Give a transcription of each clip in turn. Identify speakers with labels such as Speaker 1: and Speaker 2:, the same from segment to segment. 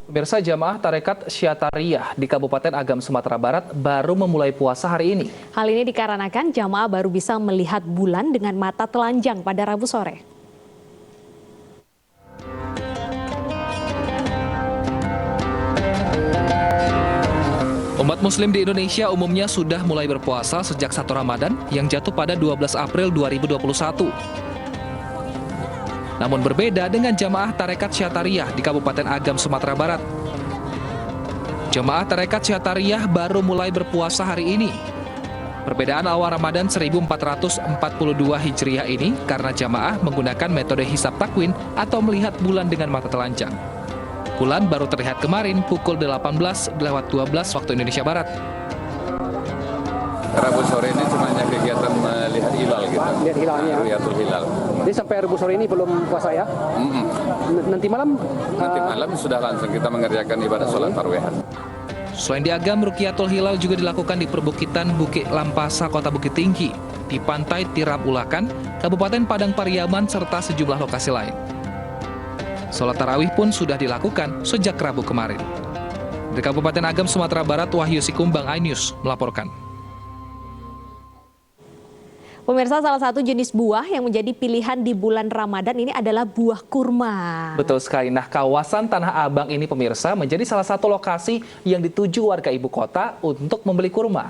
Speaker 1: Pemirsa, jamaah Tarekat Syatariyah di Kabupaten Agam, Sumatera Barat baru memulai puasa hari ini.
Speaker 2: Hal ini dikarenakan jamaah baru bisa melihat bulan dengan mata telanjang pada Rabu sore.
Speaker 1: Umat Muslim di Indonesia umumnya sudah mulai berpuasa sejak 1 Ramadan yang jatuh pada 12 April 2021. Namun berbeda dengan jamaah Tarekat Syatariyah di Kabupaten Agam, Sumatera Barat. Jamaah Tarekat Syatariyah baru mulai berpuasa hari ini. Perbedaan awal Ramadan 1442 Hijriah ini karena jamaah menggunakan metode hisab takwin atau melihat bulan dengan mata telanjang. Bulan baru terlihat kemarin pukul 18:12 waktu Indonesia Barat.
Speaker 3: Rabu sore ini cuma hanya kegiatan melihat hilal gitu.
Speaker 4: Lihat hilalnya.
Speaker 3: Ruyatul hilal.
Speaker 4: Jadi sampai Rabu sore ini belum puasa ya? Nanti malam?
Speaker 3: Nanti malam sudah langsung kita mengerjakan ibadah sholat tarawih.
Speaker 1: Selain di Agam, Rukyatul Hilal juga dilakukan di perbukitan Bukit Lampasa, Kota Bukit Tinggi, di Pantai Tiram Ulakan, Kabupaten Padang Pariaman, serta sejumlah lokasi lain. Sholat tarawih pun sudah dilakukan sejak Rabu kemarin. Dari Kabupaten Agam, Sumatera Barat, Wahyu Sikumbang, iNews melaporkan.
Speaker 2: Pemirsa, salah satu jenis buah yang menjadi pilihan di bulan Ramadan ini adalah buah kurma.
Speaker 1: Betul sekali. Nah, kawasan Tanah Abang ini pemirsa menjadi salah satu lokasi yang dituju warga ibu kota untuk membeli kurma.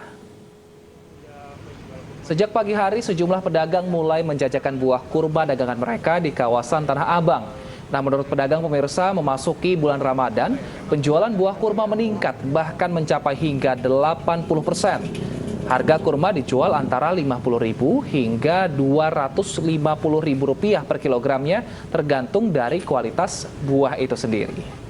Speaker 1: Sejak pagi hari, sejumlah pedagang mulai menjajakan buah kurma dagangan mereka di kawasan Tanah Abang. Nah, menurut pedagang pemirsa, memasuki bulan Ramadan, penjualan buah kurma meningkat, bahkan mencapai hingga 80%. Harga kurma dijual antara Rp50.000 hingga Rp250.000 per kilogramnya, tergantung dari kualitas buah itu sendiri.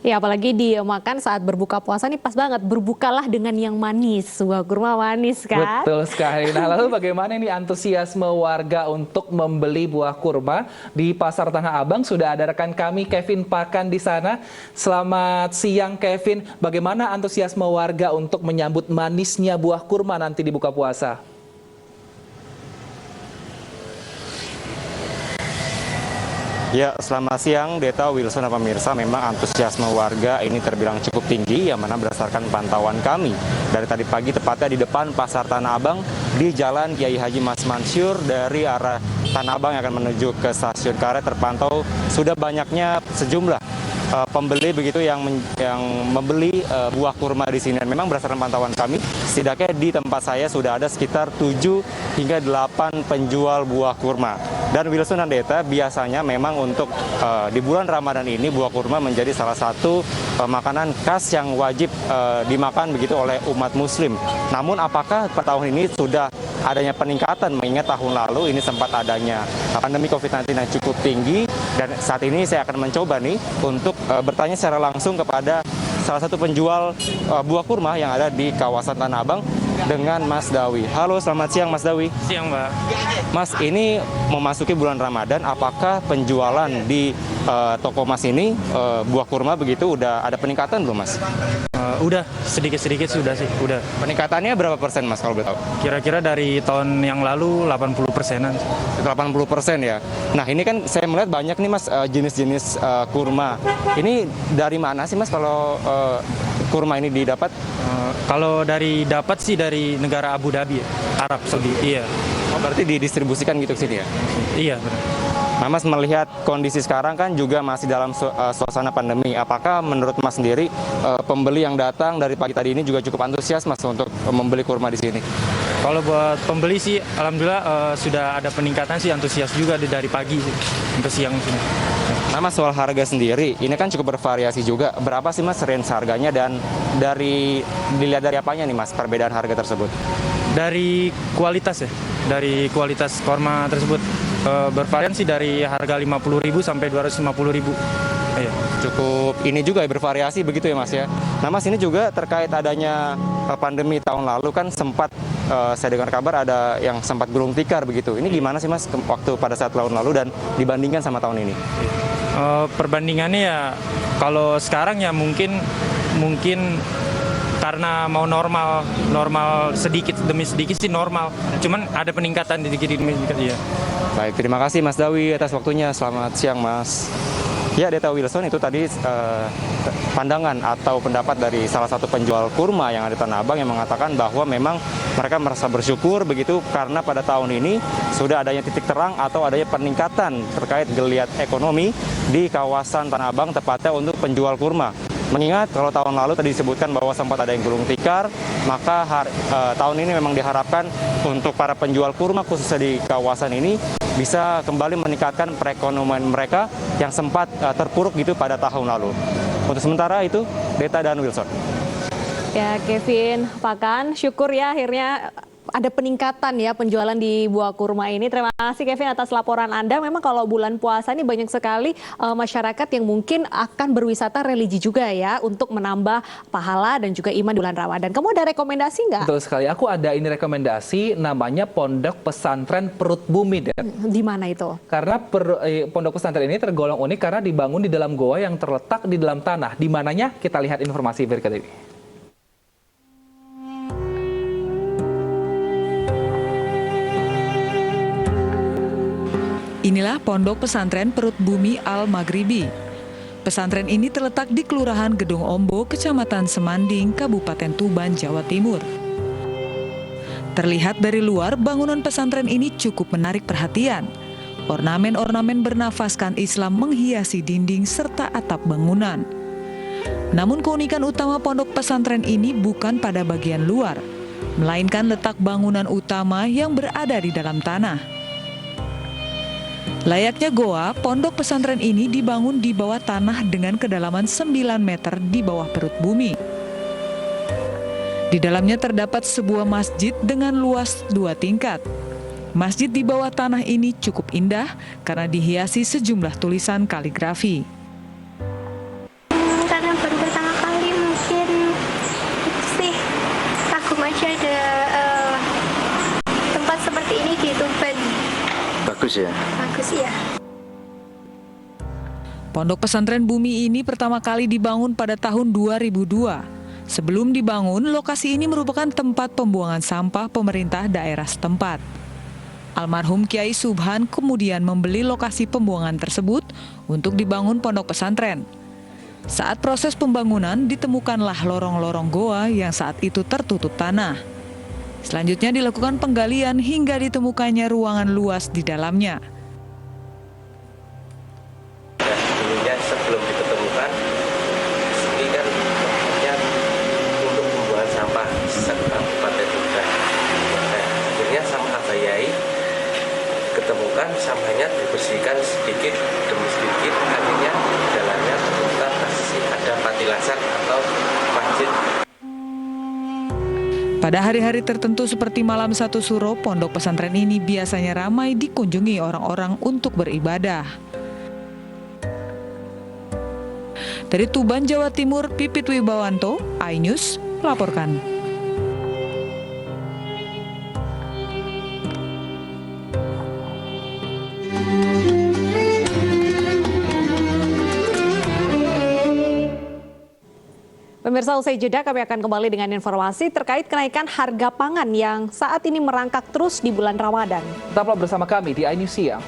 Speaker 2: Ya, apalagi dimakan saat berbuka puasa nih pas banget. Berbukalah dengan yang manis. Buah kurma manis kan?
Speaker 1: Betul sekali. Nah, lalu bagaimana nih antusiasme warga untuk membeli buah kurma di Pasar Tanah Abang? Sudah ada rekan kami Kevin Pakan di sana. Selamat siang Kevin. Bagaimana antusiasme warga untuk menyambut manisnya buah kurma nanti di buka puasa?
Speaker 5: Ya, selamat siang Deta, Wilson dan pemirsa. Memang antusiasme warga ini terbilang cukup tinggi, yang mana berdasarkan pantauan kami dari tadi pagi, tepatnya di depan Pasar Tanah Abang di Jalan Kiai Haji Mas Mansyur dari arah Tanah Abang yang akan menuju ke Stasiun Karet, terpantau sudah banyaknya sejumlah pembeli begitu yang membeli buah kurma di sini. Dan memang berdasarkan pantauan kami, setidaknya di tempat saya sudah ada sekitar 7 hingga 8 penjual buah kurma. Dan Wilson dan Deta, biasanya memang untuk di bulan Ramadan ini buah kurma menjadi salah satu makanan khas yang wajib dimakan begitu oleh umat Muslim. Namun apakah tahun ini sudah adanya peningkatan, mengingat tahun lalu ini sempat adanya pandemi COVID-19 yang cukup tinggi, dan saat ini saya akan mencoba nih untuk bertanya secara langsung kepada salah satu penjual buah kurma yang ada di kawasan Tanah Abang dengan Mas Dawi. Halo, selamat siang Mas Dawi.
Speaker 6: Siang, Mbak.
Speaker 5: Mas, ini memasuki bulan Ramadan, apakah penjualan di toko Mas ini buah kurma begitu udah ada peningkatan belum, Mas?
Speaker 6: Udah, sedikit-sedikit sudah sih, udah.
Speaker 5: Peningkatannya berapa persen, Mas, kalau boleh tahu?
Speaker 6: Kira-kira dari tahun yang lalu 80%-an.
Speaker 5: 80% ya. Nah, ini kan saya melihat banyak nih, Mas, jenis-jenis kurma. Ini dari mana sih, Mas, kalau kurma ini didapat?
Speaker 6: Kalau dari dapat sih dari negara Abu Dhabi, Arab Saudi. Iya.
Speaker 5: Oh, berarti didistribusikan gitu ke sini ya?
Speaker 6: Iya, benar.
Speaker 5: Nah, Mas melihat kondisi sekarang kan juga masih dalam suasana pandemi. Apakah menurut Mas sendiri pembeli yang datang dari pagi tadi ini juga cukup antusias, Mas, untuk membeli kurma di sini?
Speaker 6: Kalau buat pembeli sih, alhamdulillah sudah ada peningkatan sih, antusias juga dari pagi sih, sampai siang sini.
Speaker 5: Nah, Mas, soal harga sendiri, ini kan cukup bervariasi juga. Berapa sih, Mas, range harganya, dan dilihat dari apanya nih, Mas, perbedaan harga tersebut?
Speaker 6: Dari kualitas ya, dari kualitas kurma tersebut bervariasi dari harga 50.000 sampai 250.000. Iya.
Speaker 5: Cukup ini juga bervariasi begitu ya, Mas ya. Nah, Mas, ini juga terkait adanya pandemi tahun lalu kan sempat saya dengar kabar ada yang sempat gulung tikar begitu. Ini gimana sih, Mas, waktu pada saat tahun lalu dan dibandingkan sama tahun ini?
Speaker 6: Perbandingannya ya, kalau sekarang ya mungkin karena mau normal sedikit demi sedikit sih normal. Cuman ada peningkatan sedikit demi sedikit ya.
Speaker 5: Baik, terima kasih Mas Dawi atas waktunya. Selamat siang, Mas. Ya, Deta Wilson, itu tadi pandangan atau pendapat dari salah satu penjual kurma yang ada di Tanah Abang yang mengatakan bahwa memang mereka merasa bersyukur begitu karena pada tahun ini sudah adanya titik terang atau adanya peningkatan terkait geliat ekonomi di kawasan Tanah Abang, tepatnya untuk penjual kurma. Mengingat kalau tahun lalu tadi disebutkan bahwa sempat ada yang gulung tikar, maka tahun ini memang diharapkan untuk para penjual kurma khususnya di kawasan ini bisa kembali meningkatkan perekonomian mereka yang sempat terpuruk gitu pada tahun lalu. Untuk sementara itu, Deta dan Wilson.
Speaker 2: Ya, Kevin, Pakan, syukur ya akhirnya ada peningkatan ya penjualan di buah kurma ini. Terima kasih Kevin atas laporan Anda. Memang kalau bulan puasa ini banyak sekali masyarakat yang mungkin akan berwisata religi juga ya untuk menambah pahala dan juga iman di bulan Ramadan. Kamu ada rekomendasi nggak?
Speaker 1: Betul sekali. Aku ada ini rekomendasi namanya Pondok Pesantren Perut Bumi, Det.
Speaker 2: Di mana itu?
Speaker 1: Karena pondok pesantren ini tergolong unik karena dibangun di dalam goa yang terletak di dalam tanah. Di mananya? Kita lihat informasi berikut ini.
Speaker 7: Inilah Pondok Pesantren Perut Bumi Al-Maghribi. Pesantren ini terletak di Kelurahan Gedung Ombo, Kecamatan Semanding, Kabupaten Tuban, Jawa Timur. Terlihat dari luar, bangunan pesantren ini cukup menarik perhatian. Ornamen-ornamen bernafaskan Islam menghiasi dinding serta atap bangunan. Namun keunikan utama pondok pesantren ini bukan pada bagian luar, melainkan letak bangunan utama yang berada di dalam tanah. Layaknya goa, pondok pesantren ini dibangun di bawah tanah dengan kedalaman 9 meter di bawah perut bumi. Di dalamnya terdapat sebuah masjid dengan luas 2 tingkat. Masjid di bawah tanah ini cukup indah karena dihiasi sejumlah tulisan kaligrafi.
Speaker 8: Karena baru pertama kali mungkin itu sih kagum aja ada tempat seperti ini di Tuban.
Speaker 9: Bagus ya?
Speaker 8: Bagus ya.
Speaker 7: Pondok Pesantren Bumi ini pertama kali dibangun pada tahun 2002. Sebelum dibangun, lokasi ini merupakan tempat pembuangan sampah pemerintah daerah setempat. Almarhum Kiai Subhan kemudian membeli lokasi pembuangan tersebut untuk dibangun pondok pesantren. Saat proses pembangunan, ditemukanlah lorong-lorong goa yang saat itu tertutup tanah. Selanjutnya dilakukan penggalian hingga ditemukannya ruangan luas di dalamnya.
Speaker 9: Dulunya sebelum diketemukan, ini kan tempatnya untuk pembuangan sampah Kabupaten Tuban. Akhirnya sama Abah Yai ketemukan sampahnya dibersihkan sedikit demi sedikit. Akhirnya jalannya terbuka kasih ada patilasan atau masjid.
Speaker 7: Pada hari-hari tertentu seperti malam 1 Suro, pondok pesantren ini biasanya ramai dikunjungi orang-orang untuk beribadah. Dari Tuban, Jawa Timur, Pipit Wibawanto, iNews melaporkan.
Speaker 2: Pemirsa, usai jeda kami akan kembali dengan informasi terkait kenaikan harga pangan yang saat ini merangkak terus di bulan Ramadan.
Speaker 1: Tetaplah bersama kami di iNews Siang.